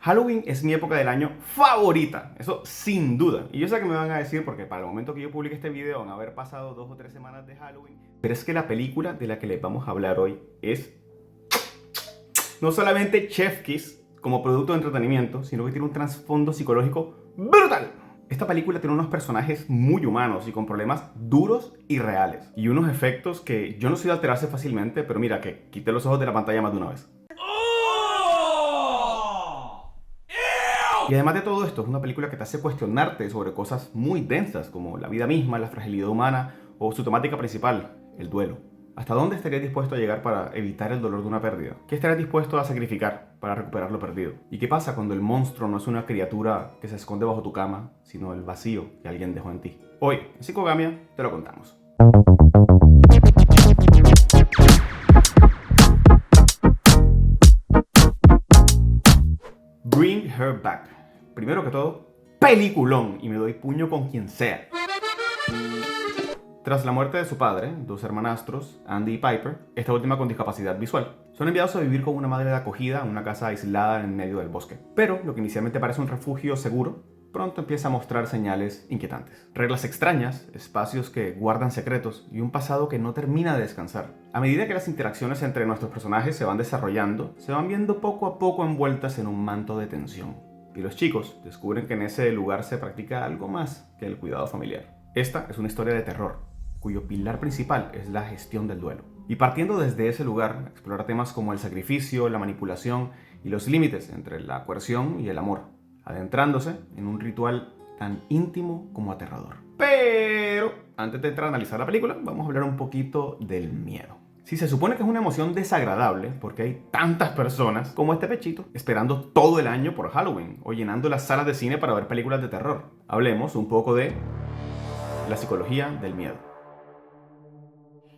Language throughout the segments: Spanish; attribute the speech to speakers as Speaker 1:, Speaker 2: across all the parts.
Speaker 1: Halloween es mi época del año favorita, eso sin duda. Y yo sé que me van a decir, porque para el momento que yo publique este video van a haber pasado 2 o 3 semanas de Halloween, pero es que la película de la que les vamos a hablar hoy es no solamente Chef Kiss como producto de entretenimiento, sino que tiene un trasfondo psicológico brutal. Esta película tiene unos personajes muy humanos y con problemas duros y reales. Y unos efectos que yo no soy de alterarse fácilmente, pero mira que quité los ojos de la pantalla más de una vez. Y además de todo esto, es una película que te hace cuestionarte sobre cosas muy densas, como la vida misma, la fragilidad humana o su temática principal, el duelo. ¿Hasta dónde estarías dispuesto a llegar para evitar el dolor de una pérdida? ¿Qué estarías dispuesto a sacrificar para recuperar lo perdido? ¿Y qué pasa cuando el monstruo no es una criatura que se esconde bajo tu cama, sino el vacío que alguien dejó en ti? Hoy, en Psicogamia, te lo contamos. Bring Her Back. Primero que todo, peliculón, y me doy puño con quien sea. Tras la muerte de su padre, 2 hermanastros, Andy y Piper, esta última con discapacidad visual, son enviados a vivir con una madre de acogida en una casa aislada en medio del bosque. Pero lo que inicialmente parece un refugio seguro, pronto empieza a mostrar señales inquietantes. Reglas extrañas, espacios que guardan secretos y un pasado que no termina de descansar. A medida que las interacciones entre nuestros personajes se van desarrollando, se van viendo poco a poco envueltas en un manto de tensión. Y los chicos descubren que en ese lugar se practica algo más que el cuidado familiar. Esta es una historia de terror, cuyo pilar principal es la gestión del duelo. Y partiendo desde ese lugar, explorar temas como el sacrificio, la manipulación y los límites entre la coerción y el amor, adentrándose en un ritual tan íntimo como aterrador. Pero antes de entrar a analizar la película, vamos a hablar un poquito del miedo. Si se supone que es una emoción desagradable, porque hay tantas personas como este pechito esperando todo el año por Halloween o llenando las salas de cine para ver películas de terror, hablemos un poco de la psicología del miedo.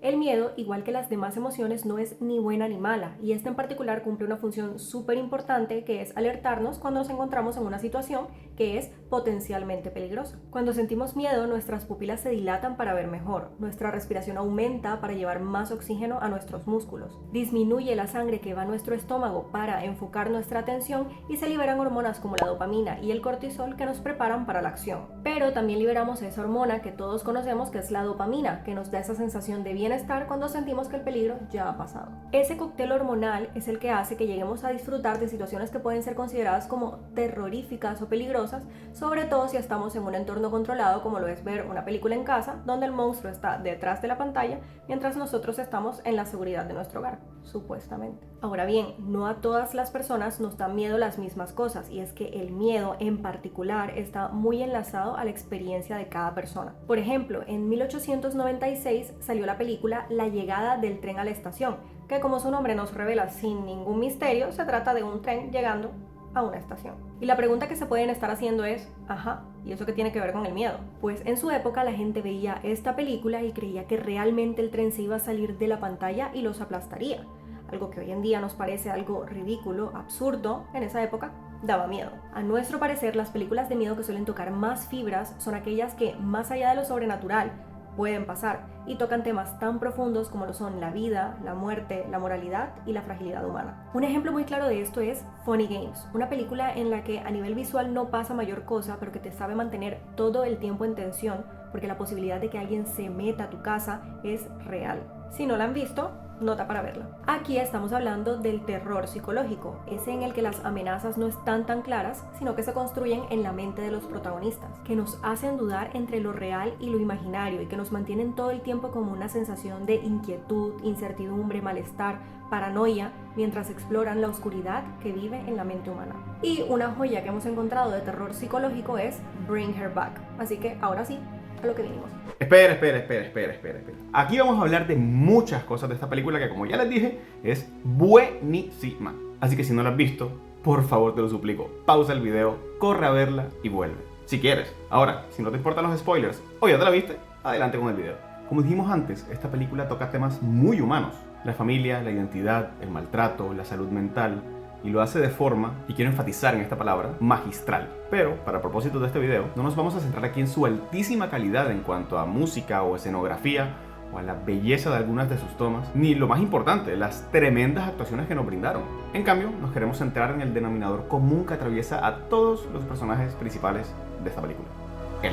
Speaker 2: El miedo, igual que las demás emociones, no es ni buena ni mala, y esta en particular cumple una función súper importante, que es alertarnos cuando nos encontramos en una situación que es potencialmente peligrosa. Cuando sentimos miedo, nuestras pupilas se dilatan para ver mejor, nuestra respiración aumenta para llevar más oxígeno a nuestros músculos, disminuye la sangre que va a nuestro estómago para enfocar nuestra atención y se liberan hormonas como la dopamina y el cortisol que nos preparan para la acción. Pero también liberamos esa hormona que todos conocemos, que es la dopamina, que nos da esa sensación de bienestar cuando sentimos que el peligro ya ha pasado. Ese cóctel hormonal es el que hace que lleguemos a disfrutar de situaciones que pueden ser consideradas como terroríficas o peligrosas, sobre todo si estamos en un entorno controlado, como lo es ver una película en casa, donde el monstruo está detrás de la pantalla, mientras nosotros estamos en la seguridad de nuestro hogar, supuestamente. Ahora bien, no a todas las personas nos dan miedo las mismas cosas, y es que el miedo en particular está muy enlazado a la experiencia de cada persona. Por ejemplo, en 1896 salió la película La llegada del tren a la estación, que como su nombre nos revela sin ningún misterio, se trata de un tren llegando a una estación. Y la pregunta que se pueden estar haciendo es, ¿y eso qué tiene que ver con el miedo? Pues en su época la gente veía esta película y creía que realmente el tren se iba a salir de la pantalla y los aplastaría. Algo que hoy en día nos parece algo ridículo, absurdo, en esa época daba miedo. A nuestro parecer, las películas de miedo que suelen tocar más fibras son aquellas que, más allá de lo sobrenatural, pueden pasar y tocan temas tan profundos como lo son la vida, la muerte, la moralidad y la fragilidad humana. Un ejemplo muy claro de esto es Funny Games, una película en la que a nivel visual no pasa mayor cosa, pero que te sabe mantener todo el tiempo en tensión, porque la posibilidad de que alguien se meta a tu casa es real. Si no la han visto, nota para verla. Aquí estamos hablando del terror psicológico, ese en el que las amenazas no están tan claras, sino que se construyen en la mente de los protagonistas, que nos hacen dudar entre lo real y lo imaginario y que nos mantienen todo el tiempo como una sensación de inquietud, incertidumbre, malestar, paranoia, mientras exploran la oscuridad que vive en la mente humana. Y una joya que hemos encontrado de terror psicológico es Bring Her Back. Así que ahora sí, a lo que vinimos.
Speaker 1: Espera. Aquí vamos a hablar de muchas cosas de esta película que, como ya les dije, es buenísima. Así que si no la has visto, por favor te lo suplico, pausa el video, corre a verla y vuelve. Si quieres. Ahora, si no te importan los spoilers o ya te la viste, adelante con el video. Como dijimos antes, esta película toca temas muy humanos. La familia, la identidad, el maltrato, la salud mental, y lo hace de forma, y quiero enfatizar en esta palabra, magistral. Pero, para propósitos de este video, no nos vamos a centrar aquí en su altísima calidad en cuanto a música o escenografía o a la belleza de algunas de sus tomas, ni lo más importante, las tremendas actuaciones que nos brindaron. En cambio, nos queremos centrar en el denominador común que atraviesa a todos los personajes principales de esta película: él.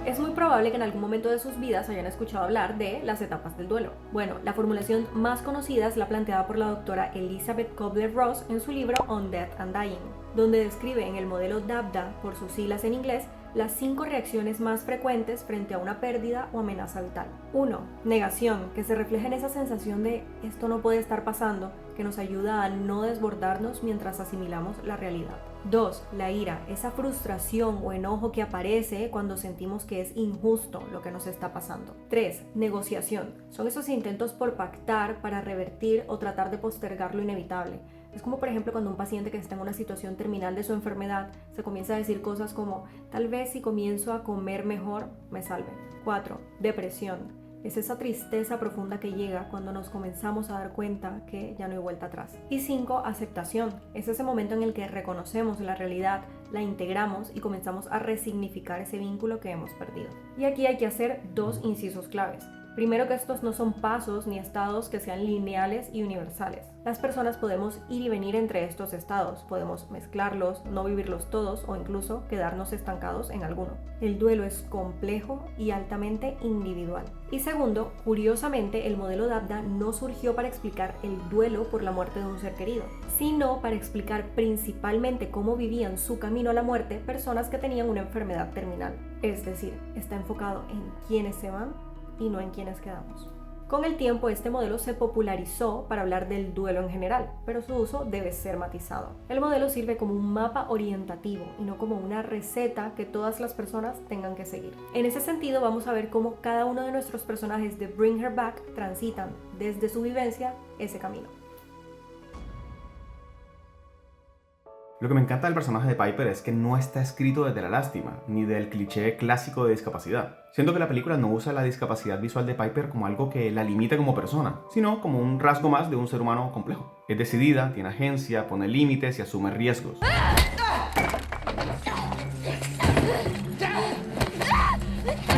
Speaker 2: Es muy probable que en algún momento de sus vidas hayan escuchado hablar de las etapas del duelo. Bueno, la formulación más conocida es la planteada por la doctora Elizabeth Kubler-Ross en su libro On Death and Dying, donde describe en el modelo DABDA, por sus siglas en inglés, las 5 reacciones más frecuentes frente a una pérdida o amenaza vital. 1. Negación, que se refleja en esa sensación de esto no puede estar pasando, que nos ayuda a no desbordarnos mientras asimilamos la realidad. 2. La ira, esa frustración o enojo que aparece cuando sentimos que es injusto lo que nos está pasando. 3. Negociación, son esos intentos por pactar para revertir o tratar de postergar lo inevitable. Es como por ejemplo cuando un paciente que está en una situación terminal de su enfermedad se comienza a decir cosas como tal vez si comienzo a comer mejor me salve. 4. Depresión. Es esa tristeza profunda que llega cuando nos comenzamos a dar cuenta que ya no hay vuelta atrás. Y 5. Aceptación. Es ese momento en el que reconocemos la realidad, la integramos y comenzamos a resignificar ese vínculo que hemos perdido. Y aquí hay que hacer 2 incisos claves. Primero, que estos no son pasos ni estados que sean lineales y universales. Las personas podemos ir y venir entre estos estados, podemos mezclarlos, no vivirlos todos o incluso quedarnos estancados en alguno. El duelo es complejo y altamente individual. Y segundo, curiosamente, el modelo DABDA no surgió para explicar el duelo por la muerte de un ser querido, sino para explicar principalmente cómo vivían su camino a la muerte personas que tenían una enfermedad terminal. Es decir, está enfocado en quiénes se van y no en quienes quedamos. Con el tiempo, este modelo se popularizó para hablar del duelo en general, pero su uso debe ser matizado. El modelo sirve como un mapa orientativo y no como una receta que todas las personas tengan que seguir. En ese sentido, vamos a ver cómo cada uno de nuestros personajes de Bring Her Back transitan desde su vivencia ese camino.
Speaker 1: Lo que me encanta del personaje de Piper es que no está escrito desde la lástima, ni del cliché clásico de discapacidad. Siento que la película no usa la discapacidad visual de Piper como algo que la limite como persona, sino como un rasgo más de un ser humano complejo. Es decidida, tiene agencia, pone límites y asume riesgos.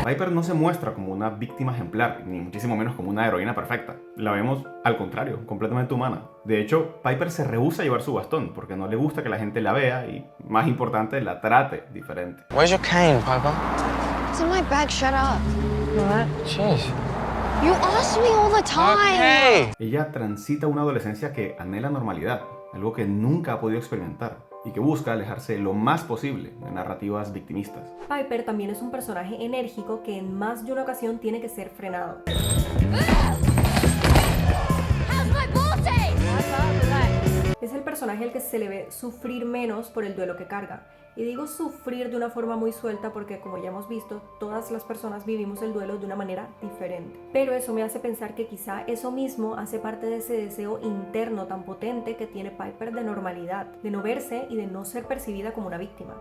Speaker 1: Piper no se muestra como una víctima ejemplar, ni muchísimo menos como una heroína perfecta. La vemos, al contrario, completamente humana. De hecho, Piper se rehúsa a llevar su bastón, porque no le gusta que la gente la vea y, más importante, la trate diferente.
Speaker 3: Where's your cane, Piper?
Speaker 4: It's in my bag, shut up.
Speaker 3: What? Jeez.
Speaker 4: You ask me all the time.
Speaker 3: Okay.
Speaker 1: Ella transita una adolescencia que anhela normalidad, algo que nunca ha podido experimentar, y que busca alejarse lo más posible de narrativas victimistas.
Speaker 2: Piper también es un personaje enérgico que en más de una ocasión tiene que ser frenado. Es el personaje al que se le ve sufrir menos por el duelo que carga. Y digo sufrir de una forma muy suelta porque, como ya hemos visto, todas las personas vivimos el duelo de una manera diferente. Pero eso me hace pensar que quizá eso mismo hace parte de ese deseo interno tan potente que tiene Piper de normalidad, de no verse y de no ser percibida como una víctima.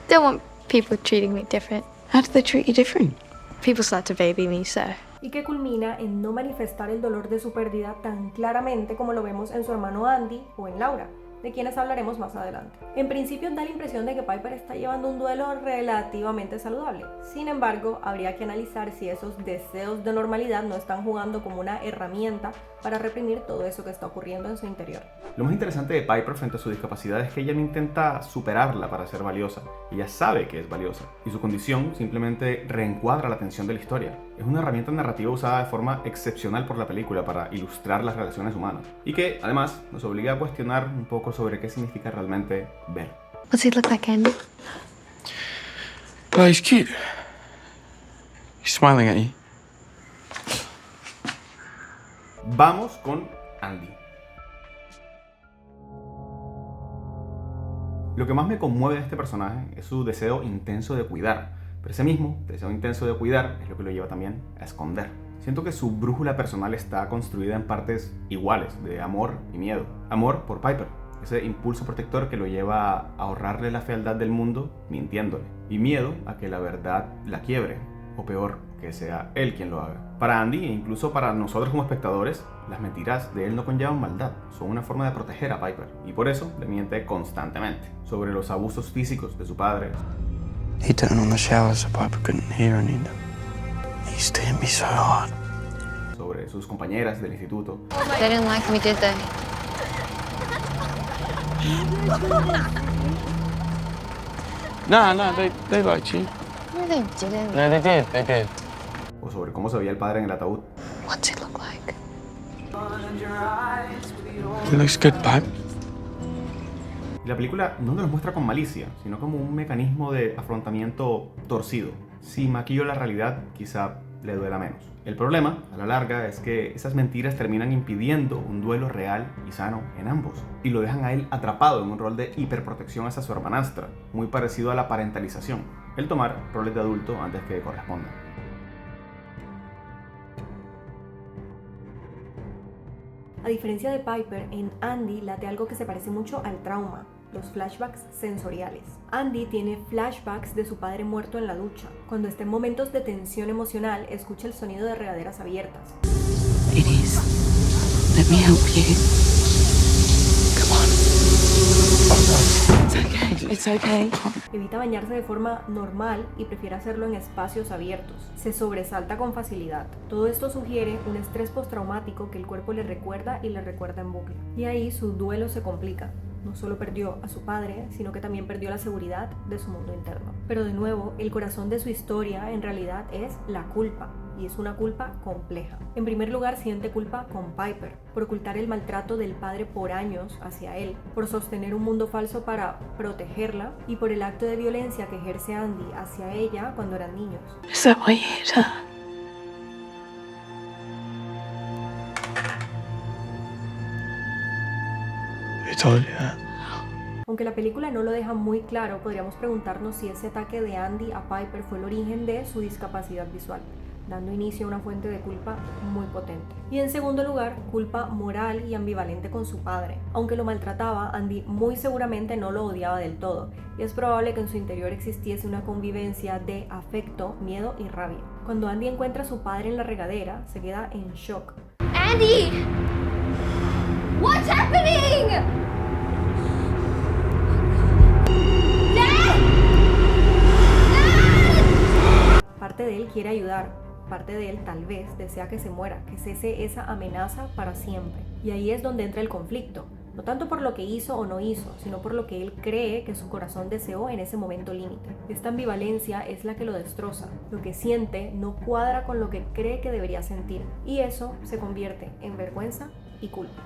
Speaker 4: Don't want people treating me different. How do they treat you different? People start to baby me, so.
Speaker 2: Y que culmina en no manifestar el dolor de su pérdida tan claramente como lo vemos en su hermano Andy o en Laura, de quienes hablaremos más adelante. En principio da la impresión de que Piper está llevando un duelo relativamente saludable. Sin embargo, habría que analizar si esos deseos de normalidad no están jugando como una herramienta para reprimir todo eso que está ocurriendo en su interior.
Speaker 1: Lo más interesante de Piper frente a su discapacidad es que ella no intenta superarla para ser valiosa. Ella sabe que es valiosa, y su condición simplemente reencuadra la tensión de la historia. Es una herramienta narrativa usada de forma excepcional por la película para ilustrar las relaciones humanas, y que, además, nos obliga a cuestionar un poco sobre qué significa realmente ver.
Speaker 4: What's he look like, Andy?
Speaker 3: Well, he's cute. He's smiling at you.
Speaker 1: Vamos con Andy. Lo que más me conmueve de este personaje es su deseo intenso de cuidar, pero ese mismo deseo intenso de cuidar es lo que lo lleva también a esconder. Siento que su brújula personal está construida en partes iguales, de amor y miedo. Amor por Piper, ese impulso protector que lo lleva a ahorrarle la fealdad del mundo mintiéndole, y miedo a que la verdad la quiebre, o peor, que sea él quien lo haga. Para Andy, e incluso para nosotros como espectadores, las mentiras de él no conllevan maldad, son una forma de proteger a Piper, y por eso le miente constantemente sobre los abusos físicos de su padre.
Speaker 3: He turned on the shower so Piper couldn't hear any of them. He used to hit me so hard.
Speaker 1: Sobre sus compañeras del instituto.
Speaker 4: They didn't like me, did they?
Speaker 3: No, they liked you.
Speaker 4: No, they didn't.
Speaker 3: No, they did.
Speaker 1: O sobre cómo se veía el padre en el ataúd.
Speaker 4: What's he look like?
Speaker 3: It looks good, Pipe.
Speaker 1: Y la película no nos muestra con malicia, sino como un mecanismo de afrontamiento torcido. Si maquillo la realidad, quizá le duela menos. El problema, a la larga, es que esas mentiras terminan impidiendo un duelo real y sano en ambos. Y lo dejan a él atrapado en un rol de hiperprotección hacia su hermanastra, muy parecido a la parentalización, el tomar roles de adulto antes que corresponda.
Speaker 2: A diferencia de Piper, en Andy late algo que se parece mucho al trauma, los flashbacks sensoriales. Andy tiene flashbacks de su padre muerto en la ducha. Cuando está en momentos de tensión emocional, escucha el sonido de regaderas abiertas.
Speaker 5: It is. Let me help you. Come on. It's okay. It's okay.
Speaker 2: Evita bañarse de forma normal y prefiere hacerlo en espacios abiertos. Se sobresalta con facilidad. Todo esto sugiere un estrés postraumático que el cuerpo le recuerda y le recuerda en bucle. Y ahí su duelo se complica. No solo perdió a su padre, sino que también perdió la seguridad de su mundo interno. Pero de nuevo, el corazón de su historia en realidad es la culpa. Y es una culpa compleja. En primer lugar, siente culpa con Piper, por ocultar el maltrato del padre por años hacia él, por sostener un mundo falso para protegerla y por el acto de violencia que ejerce Andy hacia ella cuando eran niños.
Speaker 5: Is that why you hit her?
Speaker 3: Who told you that?
Speaker 2: Aunque la película no lo deja muy claro, podríamos preguntarnos si ese ataque de Andy a Piper fue el origen de su discapacidad visual, dando inicio a una fuente de culpa muy potente. Y en segundo lugar, culpa moral y ambivalente con su padre. Aunque lo maltrataba, Andy muy seguramente no lo odiaba del todo, y es probable que en su interior existiese una convivencia de afecto, miedo y rabia. Cuando Andy encuentra a su padre en la regadera, se queda en shock.
Speaker 4: Andy! What's happening?
Speaker 2: Parte de él quiere ayudar, parte de él tal vez desea que se muera, que cese esa amenaza para siempre. Y ahí es donde entra el conflicto, no tanto por lo que hizo o no hizo, sino por lo que él cree que su corazón deseó en ese momento límite. Esta ambivalencia es la que lo destroza. Lo que siente no cuadra con lo que cree que debería sentir, y eso se convierte en vergüenza y culpa.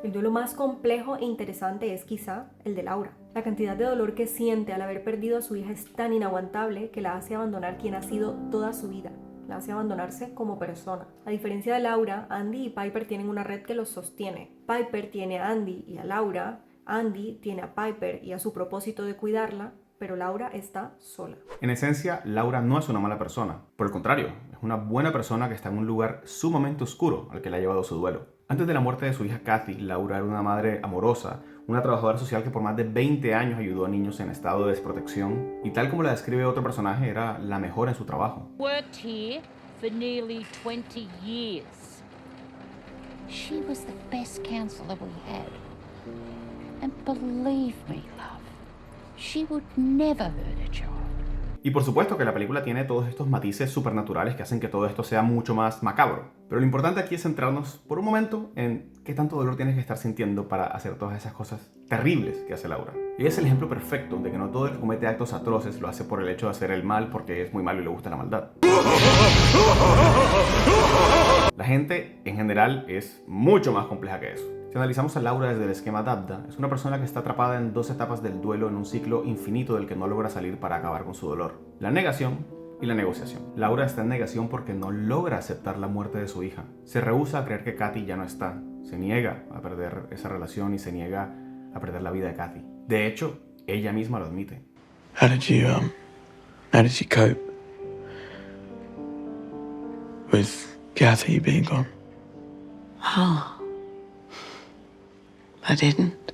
Speaker 2: El duelo más complejo e interesante es quizá el de Laura. La cantidad de dolor que siente al haber perdido a su hija es tan inaguantable que la hace abandonar quien ha sido toda su vida. La hace abandonarse como persona. A diferencia de Laura, Andy y Piper tienen una red que los sostiene. Piper tiene a Andy y a Laura. Andy tiene a Piper y a su propósito de cuidarla, pero Laura está sola.
Speaker 1: En esencia, Laura no es una mala persona. Por el contrario, es una buena persona que está en un lugar sumamente oscuro al que le ha llevado su duelo. Antes de la muerte de su hija Kathy, Laura era una madre amorosa, una trabajadora social que por más de 20 años ayudó a niños en estado de desprotección y tal como la describe otro personaje, era la mejor en su trabajo.
Speaker 6: Worked here for nearly 20 years. She was the best counselor we had. And believe me, love, she would never hurt a child.
Speaker 1: Y por supuesto que la película tiene todos estos matices supernaturales que hacen que todo esto sea mucho más macabro. Pero lo importante aquí es centrarnos por un momento en qué tanto dolor tienes que estar sintiendo para hacer todas esas cosas terribles que hace Laura. Ella es el ejemplo perfecto de que no todo el que comete actos atroces lo hace por el hecho de hacer el mal porque es muy malo y le gusta la maldad. La gente en general es mucho más compleja que eso. Si analizamos a Laura desde el esquema Dabda, es una persona que está atrapada en dos etapas del duelo en un ciclo infinito del que no logra salir para acabar con su dolor. La negación y la negociación. Laura está en negación porque no logra aceptar la muerte de su hija. Se rehúsa a creer que Kathy ya no está. Se niega a perder esa relación y se niega a perder la vida de Kathy. De hecho, ella misma lo admite.
Speaker 3: How did you cope with Kathy being gone?
Speaker 5: Oh. I didn't.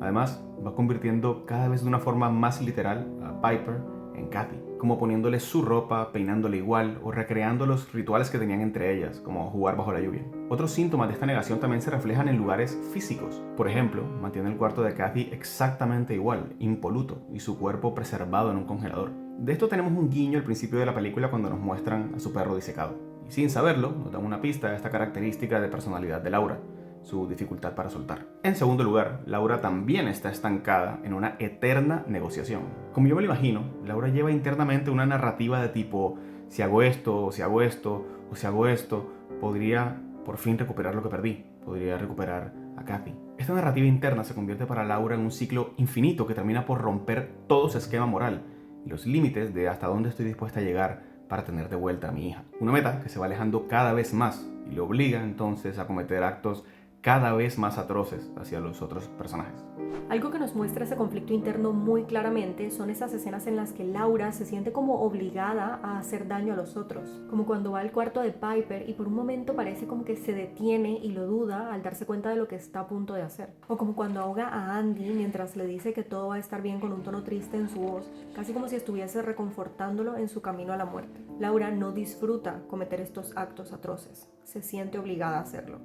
Speaker 1: Además, va convirtiendo cada vez de una forma más literal a Piper en Kathy, como poniéndole su ropa, peinándole igual o recreando los rituales que tenían entre ellas, como jugar bajo la lluvia. Otros síntomas de esta negación también se reflejan en lugares físicos. Por ejemplo, mantiene el cuarto de Kathy exactamente igual, impoluto, y su cuerpo preservado en un congelador. De esto tenemos un guiño al principio de la película cuando nos muestran a su perro disecado. Y sin saberlo, nos dan una pista de esta característica de personalidad de Laura, su dificultad para soltar. En segundo lugar, Laura también está estancada en una eterna negociación. Como yo me lo imagino, Laura lleva internamente una narrativa de tipo, si hago esto, o si hago esto, o si hago esto, podría por fin recuperar lo que perdí, podría recuperar a Kathy. Esta narrativa interna se convierte para Laura en un ciclo infinito que termina por romper todo su esquema moral y los límites de hasta dónde estoy dispuesta a llegar para tener de vuelta a mi hija. Una meta que se va alejando cada vez más y le obliga entonces a cometer actos cada vez más atroces hacia los otros personajes.
Speaker 2: Algo que nos muestra ese conflicto interno muy claramente son esas escenas en las que Laura se siente como obligada a hacer daño a los otros, como cuando va al cuarto de Piper y por un momento parece como que se detiene y lo duda al darse cuenta de lo que está a punto de hacer, o como cuando ahoga a Andy mientras le dice que todo va a estar bien con un tono triste en su voz, casi como si estuviese reconfortándolo en su camino a la muerte. Laura no disfruta cometer estos actos atroces, se siente obligada a hacerlo.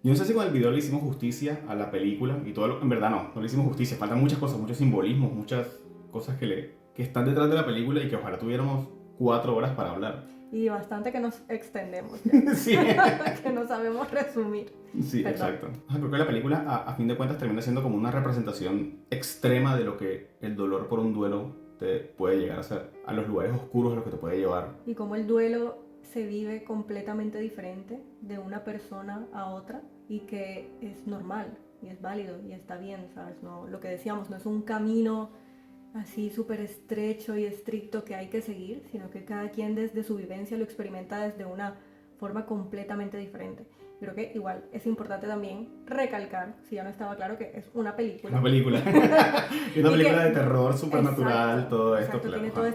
Speaker 1: Yo no sé si con el video le hicimos justicia a la película y todo lo, en verdad no le hicimos justicia, faltan muchas cosas, muchos simbolismos, muchas cosas que están detrás de la película y que ojalá tuviéramos 4 horas para hablar.
Speaker 2: Y bastante que nos extendemos ya.
Speaker 1: Sí.
Speaker 2: Que no sabemos resumir.
Speaker 1: Sí,
Speaker 2: Perdón.
Speaker 1: exacto. Creo que la película, a fin de cuentas, termina siendo como una representación extrema de lo que el dolor por un duelo te puede llegar a ser, a los lugares oscuros a los que te puede llevar.
Speaker 2: Y cómo el duelo se vive completamente diferente de una persona a otra y que es normal y es válido y está bien, ¿sabes? No, lo que decíamos, no es un camino así súper estrecho y estricto que hay que seguir, sino que cada quien desde su vivencia lo experimenta desde una forma completamente diferente. Creo que igual es importante también recalcar, si ya no estaba claro, que es una película.
Speaker 1: Una película. Una película de terror supernatural,
Speaker 2: Exacto,
Speaker 1: todo esto.
Speaker 2: exacto,
Speaker 1: Claro.
Speaker 2: tiene todo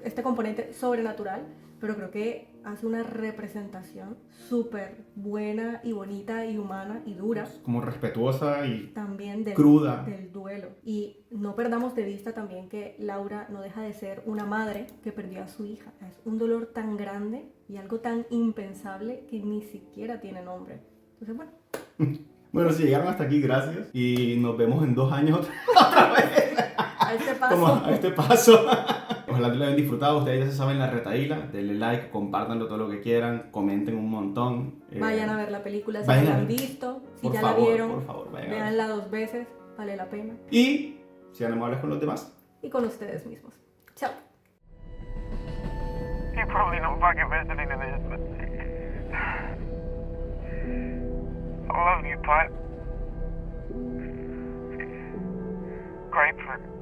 Speaker 2: este componente sobrenatural, pero creo que hace una representación súper buena y bonita y humana y dura.
Speaker 1: Como respetuosa y
Speaker 2: También
Speaker 1: cruda.
Speaker 2: del duelo. Y no perdamos de vista también que Laura no deja de ser una madre que perdió a su hija. Es un dolor tan grande y algo tan impensable que ni siquiera tiene nombre. Entonces, bueno.
Speaker 1: Bueno, si llegaron hasta aquí, gracias. Y nos vemos en 2 años otra vez.
Speaker 2: A este paso.
Speaker 1: Como a este paso. Ojalá que lo hayan disfrutado. Ustedes ya se saben la retaíla. Denle like, compártanlo todo lo que quieran. Comenten un montón.
Speaker 2: Vayan a ver la película si
Speaker 1: vayan
Speaker 2: ya
Speaker 1: a
Speaker 2: la han
Speaker 1: ver.
Speaker 2: visto. Si
Speaker 1: Por
Speaker 2: ya
Speaker 1: favor,
Speaker 2: la vieron,
Speaker 1: por favor, vayan a ver.
Speaker 2: véanla 2 veces. Vale la pena.
Speaker 1: Y sean amables con los demás.
Speaker 2: Y con ustedes mismos. Chao.
Speaker 7: You're probably not fucking listening to this, but I love you, Pipe. Grapefruit.